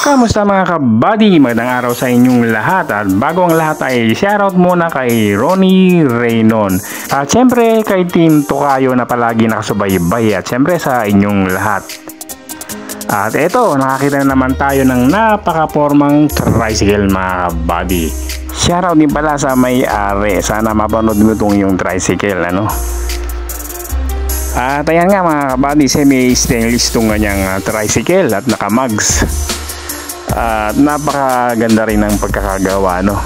Kamusta mga kabady? Magandang araw sa inyong lahat. At bago ang lahat ay shoutout muna kay Ronnie Reynon. At syempre kay Team Tokayo na palagi nakasubaybay. At syempre sa inyong lahat. At eto, nakakita na naman tayo ng napaka-formang tricycle mga kabady. Shoutout din pala sa may-ari. Sana mapanood mo itong yung tricycle, ano? At ayan nga mga kabady, semi-stainless itong kanyang tricycle at naka-mugs. At napakaganda rin ng pagkakagawa, no?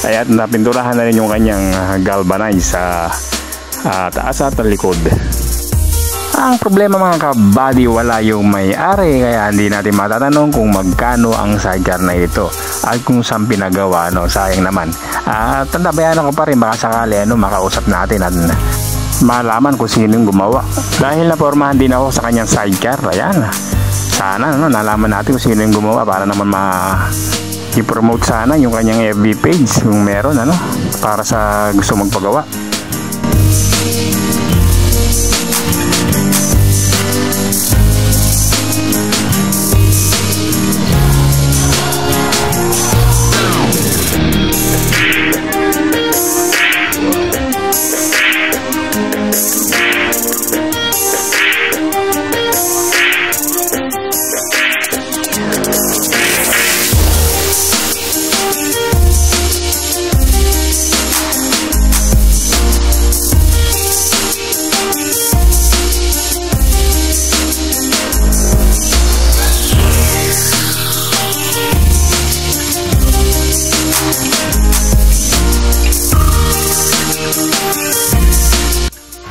At napinturahan na rin yung kanyang galvanize sa taas at likod. Ang problema mga kabady, wala yung may-ari, kaya hindi natin matatanong kung magkano ang sidecar na ito at kung saan pinagawa, no? Sayang naman. At tandabayan ko pa rin, baka sakali makausap natin at malaman kung sino yung gumawa. Dahil napormahan din ako sa kanyang sidecar, ayan. Sana nalaman natin kung sino yung gumawa para naman i-promote sana yung kanyang FB page kung meron, para sa gusto magpagawa.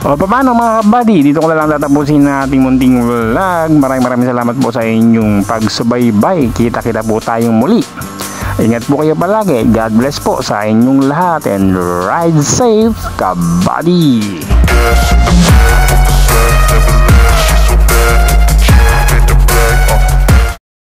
O paano mga kabady, dito ko na lang tatapusin na ating munting vlog. Maraming salamat po sa inyong pagsubaybay. Kita-kita po tayong muli. Ingat po kayo palagi. God bless po sa inyong lahat and ride safe kabady.